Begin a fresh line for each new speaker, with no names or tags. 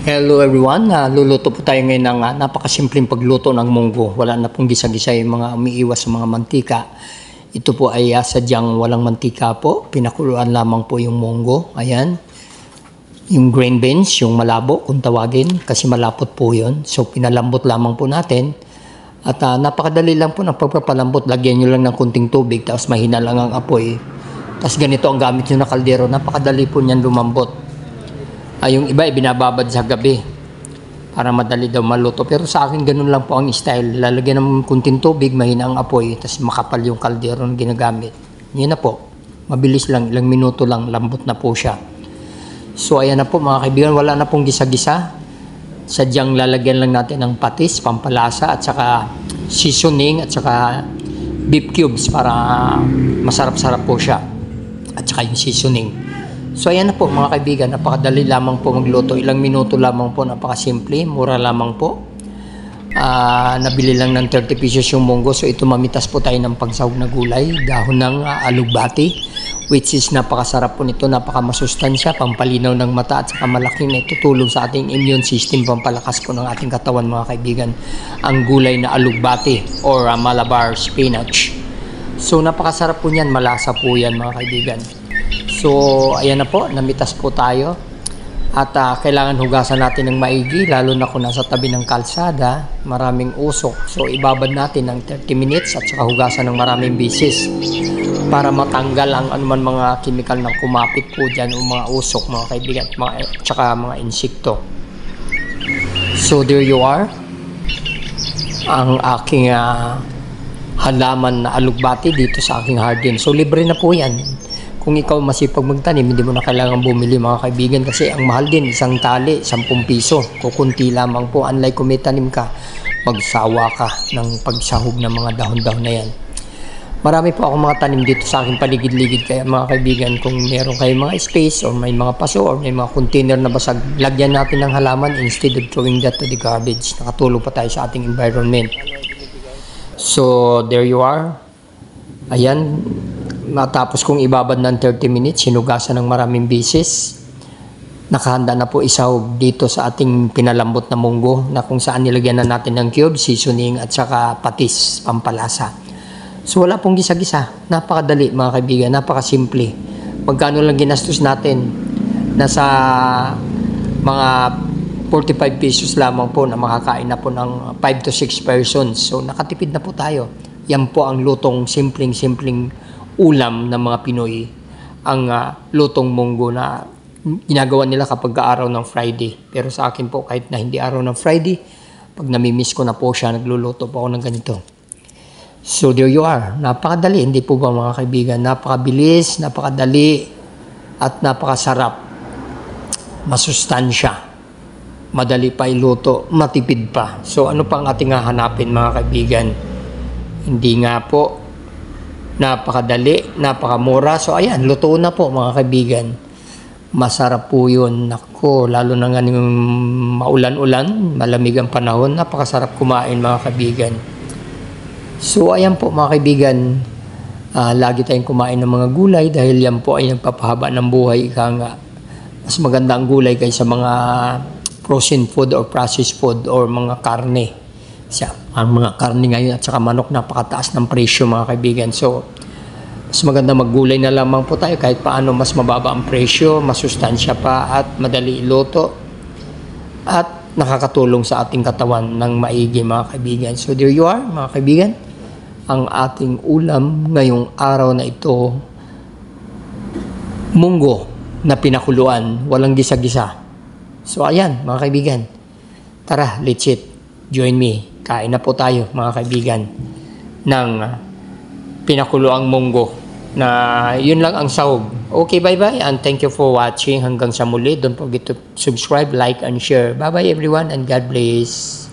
Hello everyone, luluto po tayo ngayon ng napakasimpleng pagluto ng munggo. Wala na pong gisa-gisa yung mga umiiwas sa mga mantika. Ito po ay sadyang walang mantika po. Pinakuluan lamang po yung munggo. Ayan. Yung green beans, yung malabo kung tawagin kasi malapot po yun. So pinalambot lamang po natin. At napakadali lang po ng pagpapalambot. Lagyan nyo lang ng kunting tubig tapos mahina lang ang apoy. Tapos ganito ang gamit nyo na kaldero. Napakadali po niyan lumambot. Yung iba binababad sa gabi para madali daw maluto. Pero sa akin ganun lang po ang style. Lalagyan ng kunting tubig, mahina ang apoy, tapos makapal yung kaldero na ginagamit. Yan na po. Mabilis lang, ilang minuto lang, lambot na po siya. So ayan na po mga kaibigan, wala na pong gisa-gisa. Sadyang lalagyan lang natin ng patis, pampalasa, at saka seasoning, at saka beef cubes para masarap-sarap po siya. At saka yung seasoning. So ayan na po mga kaibigan, napakadali lamang po magluto. Ilang minuto lamang po, napakasimple, mura lamang po. Nabili lang ng 30 pesos yung munggo. So ito mamitas po tayo ng pangsahog na gulay, dahon ng alugbati, which is napakasarap po nito, napakamasustansya, pampalinaw ng mata, at saka malaking na itutulong sa ating immune system, pampalakas po ng ating katawan mga kaibigan. Ang gulay na alugbati or Malabar spinach. So napakasarap po niyan, malasa po yan mga kaibigan. So, ayan na po, namitas po tayo. At kailangan hugasan natin ng maigi, lalo na kung nasa tabi ng kalsada, maraming usok. So, ibabad natin ng 30 minutes at saka hugasan ng maraming bisis para matanggal ang anuman mga chemical na kumapit po dyan o mga usok, mga kaibigan, at saka mga insekto. So, there you are. Ang aking halaman na alugbati dito sa aking garden. So, libre na po yan. Kung ikaw masipag magtanim, hindi mo na kailangan bumili mga kaibigan kasi ang mahal din, isang tali, 10 piso. Kukunti lamang po. Unlike kung may tanim ka, magsawa ka ng pagsahog ng mga dahon-dahon na yan. Marami po akong mga tanim dito sa aking paligid-ligid. Kaya mga kaibigan, kung meron kayong mga space or may mga paso or may mga container na basag, lagyan natin ng halaman instead of throwing that to the garbage. Nakatulong pa tayo sa ating environment. So, there you are. Ayan. Matapos kong ibabad ng 30 minutes, sinugasan ng maraming bisis. Nakahanda na po isahog dito sa ating pinalambot na munggo na kung saan nilagyan na natin ng cube, seasoning at saka patis, pampalasa. So wala pong gisa-gisa. Napakadali mga kaibigan, napakasimple. Magkano lang ginastos natin? Nasa mga 45 pesos lamang po na makakain na po ng 5 to 6 persons. So nakatipid na po tayo. Yan po ang lutong simpleng ulam ng mga Pinoy, ang lutong munggo na ginagawa nila kapag araw ng Friday. Pero sa akin po, kahit na hindi araw ng Friday, pag namimiss ko na po siya, nagluluto po ako ng ganito. So there you are. Napakadali, hindi po ba mga kaibigan? Napakabilis, napakadali, at napakasarap. Masustansya. Madali pa iluto, matipid pa. So ano pang ating hahanapin mga kaibigan? Hindi nga po. Napakadali, napakamura. So ayan, luto na po mga kaibigan. Masarap po yun. Nako, lalo na nga yung maulan-ulan, malamig ang panahon, napakasarap kumain mga kaibigan. So ayan po mga kaibigan, lagi tayong kumain ng mga gulay dahil yan po ay nagpapahaba ng buhay. Ika nga, mas maganda ang gulay kaysa mga frozen food or processed food or mga karne. Ang mga karne ngayon at saka manok, napakataas ng presyo mga kaibigan. So, mas maganda maggulay na lamang po tayo kahit paano mas mababa ang presyo, masustansya pa at madali iluto at nakakatulong sa ating katawan ng maigi mga kaibigan. So, there you are mga kaibigan. Ang ating ulam ngayong araw na ito, munggo na pinakuluan, walang gisa-gisa. So, ayan mga kaibigan. Tara, let's eat. Join me. Kain na po tayo mga kaibigan ng pinakuluang munggo na yun lang ang sahog. Okay, bye-bye and thank you for watching. Hanggang sa muli. Don't forget to subscribe, like, and share. Bye-bye everyone and God bless.